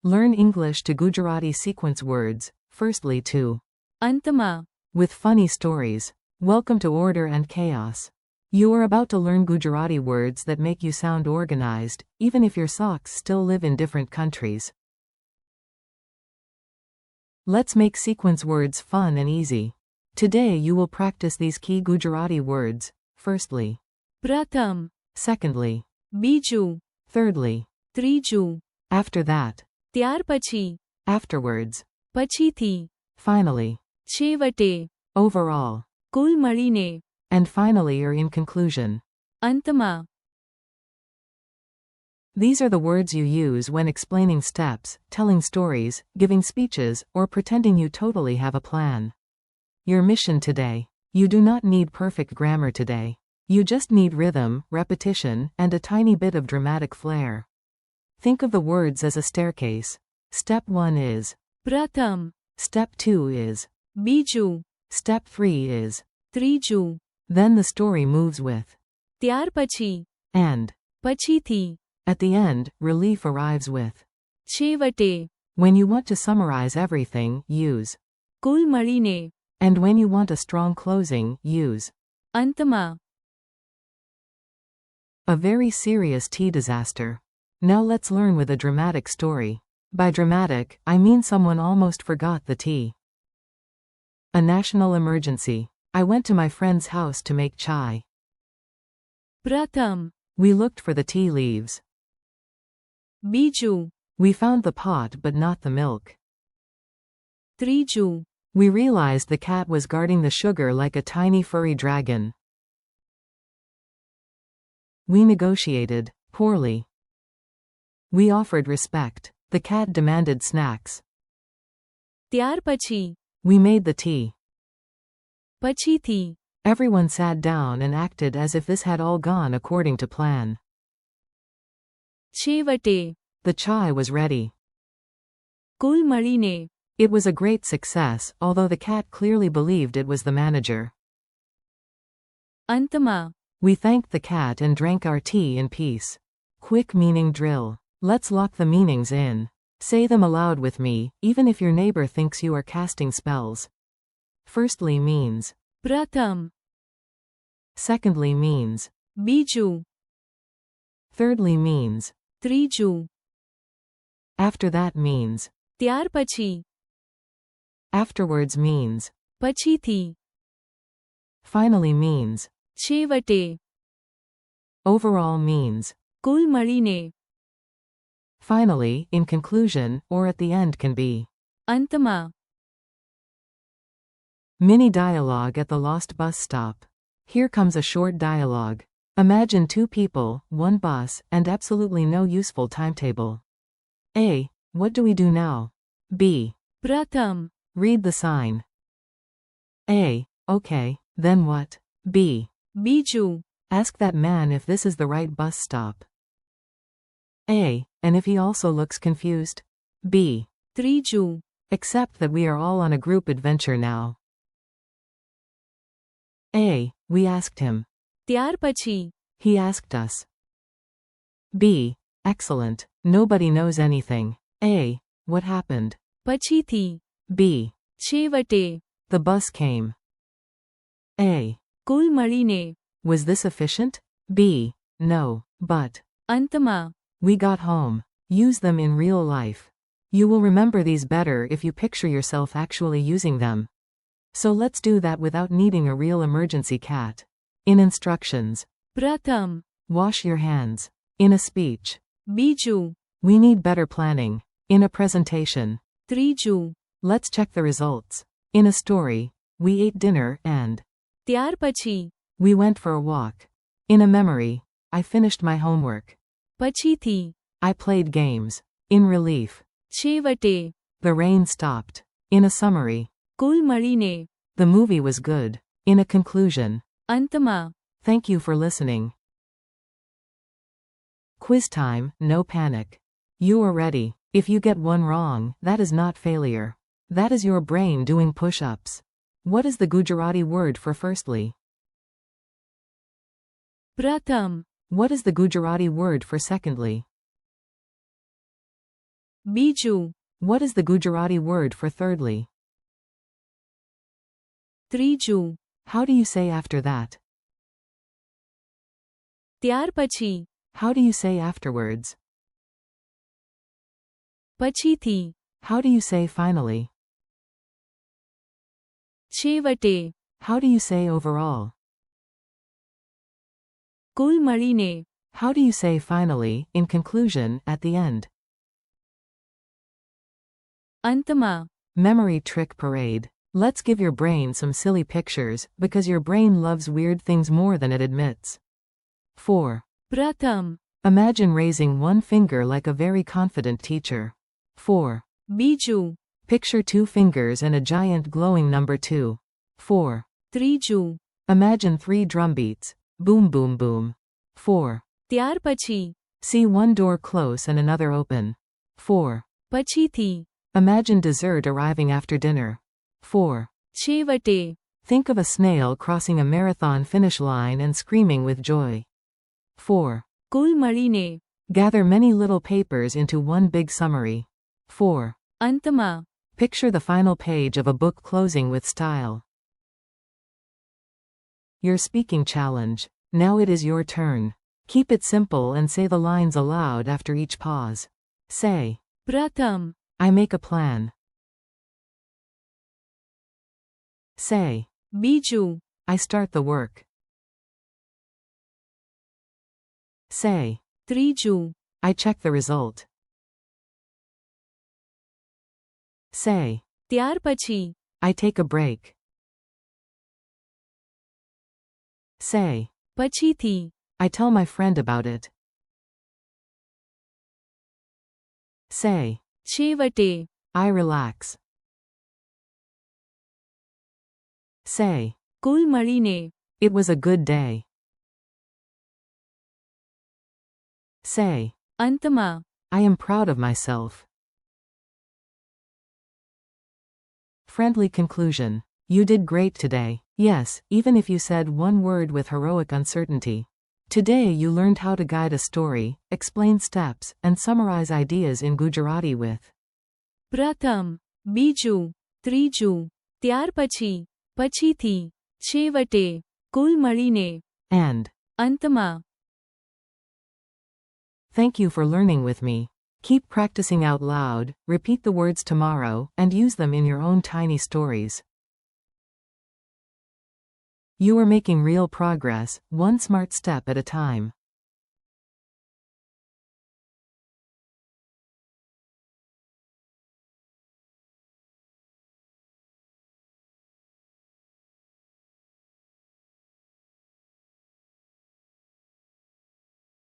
Learn English to Gujarati sequence words, firstly to. અંતમાં. With funny stories. Welcome to Order and Chaos. You are about to learn Gujarati words that make you sound organized, even if your socks still live in different countries. Let's make sequence words fun and easy. Today you will practice these key Gujarati words, firstly. પ્રથમ. Secondly. બીજું. Thirdly. ત્રીજું. After that. ત્યાર પછી. Afterwards. પછીથી. Finally. છેવટે. Overall. કુલ મળીને. And finally or in conclusion. અંતમાં. These are the words you use when explaining steps, telling stories, giving speeches, or pretending you totally have a plan. Your mission today. You do not need perfect grammar today. You just need rhythm, repetition, and a tiny bit of dramatic flair. Think of the words as a staircase. Step 1 is. પ્રથમ. Step 2 is. બીજું. Step 3 is. ત્રીજું. Then the story moves with. ત્યાર પછી. And. પછીથી. At the end, relief arrives with. છેવટે. When you want to summarize everything, use. કુલ મળીને. And when you want a strong closing, use. અંતમાં. A very serious tea disaster. Now let's learn with a dramatic story. By dramatic, I mean someone almost forgot the tea. A national emergency. I went to my friend's house to make chai. પ્રથમ. We looked for the tea leaves. બીજું. We found the pot but not the milk. ત્રીજું. We realized the cat was guarding the sugar like a tiny furry dragon. We negotiated, poorly. We offered respect. The cat demanded snacks. ત્યાર પછી. We made the tea. પછીથી. Everyone sat down and acted as if this had all gone according to plan. છેવટે. The chai was ready. કુલ મળીને. It was a great success, although the cat clearly believed it was the manager. અંતમાં. We thanked the cat and drank our tea in peace. Quick meaning drill. Let's lock the meanings in. Say them aloud with me, even if your neighbor thinks you are casting spells. Firstly means. પ્રથમ. Secondly means. બીજું. Thirdly means. ત્રીજું. After that means. ત્યાર પછી. Afterwards means. પછીથી. Finally means. છેવટે. Overall means. કુલ મળીને. Finally, in conclusion, or at the end can be. અંતમાં. Mini dialogue at the lost bus stop. Here comes a short dialogue. Imagine two people, one bus, and absolutely no useful timetable. A. What do we do now? B. પ્રથમ. Read the sign. A. Okay, then what? B. બીજું. Ask that man if this is the right bus stop. A. And if he also looks confused? B. ત્રીજું. Accept that we are all on a group adventure now. A. We asked him. ત્યાર પછી. He asked us. B. Excellent. Nobody knows anything. A. What happened? પછીથી. B. છેવટે. The bus came. A. કુલ મળીને. Was this efficient? B. No, but. અંતમાં. We got home. Use them in real life. You will remember these better if you picture yourself actually using them. So let's do that without needing a real emergency cat. In instructions. પ્રથમ. Wash your hands. In a speech. બીજું. We need better planning. In a presentation. ત્રીજું. Let's check the results. In a story. We ate dinner and. ત્યાર પછી. We went for a walk. In a memory. I finished my homework. પછીથી. I played games. In relief. છેવટે. The rain stopped. In a summary. કુલ મળીને. The movie was good. In a conclusion. અંતમાં. Thank you for listening. Quiz time, no panic. You are ready. If you get one wrong, that is not failure. That is your brain doing push-ups. What is the Gujarati word for firstly? પ્રથમ. What is the Gujarati word for secondly? બીજું. What is the Gujarati word for thirdly? ત્રીજું. How do you say after that? ત્યાર પછી. How do you say afterwards? પછીથી. How do you say finally? છેવટે. How do you say overall? કુલ મળીને. How do you say finally, in conclusion, at the end? અંતમાં. Memory trick parade. Let's give your brain some silly pictures, because your brain loves weird things more than it admits. 4. પ્રથમ. Imagine raising one finger like a very confident teacher. 4. બીજું. Picture 2 fingers and a giant glowing number 2. 4. ત્રીજું. Imagine 3 drum beats. Boom boom boom. 4. ત્યાર પછી. See one door close and another open. 4. પછીથી. Imagine dessert arriving after dinner. 4. છેવટે. Think of a snail crossing a marathon finish line and screaming with joy. 4. કુલ મળીને. Gather many little papers into one big summary. 4. અંતમાં. Picture the final page of a book closing with style. Your speaking challenge. Now it is your turn. Keep it simple and say the lines aloud after each pause. Say, પ્રથમ. I make a plan. Say, બીજું. I start the work. Say, ત્રીજું. I check the result. Say, ત્યાર પછી. I take a break. Say, પછીથી. I tell my friend about it. Say, છેવટે. I relax. Say, કુલ મળીને. it was a good day. Say, અંતમાં. I am proud of myself. Friendly conclusion. You did great today. Yes, even if you said one word with heroic uncertainty. Today you learned how to guide a story, explain steps, and summarize ideas in Gujarati with પ્રથમ. બીજું. ત્રીજું. ત્યાર પછી. પછીથી. છેવટે. કુલ મળીને. and. અંતમાં. Thank you for learning with me. Keep practicing out loud, repeat the words tomorrow, and use them in your own tiny stories. You are making real progress, one smart step at a time.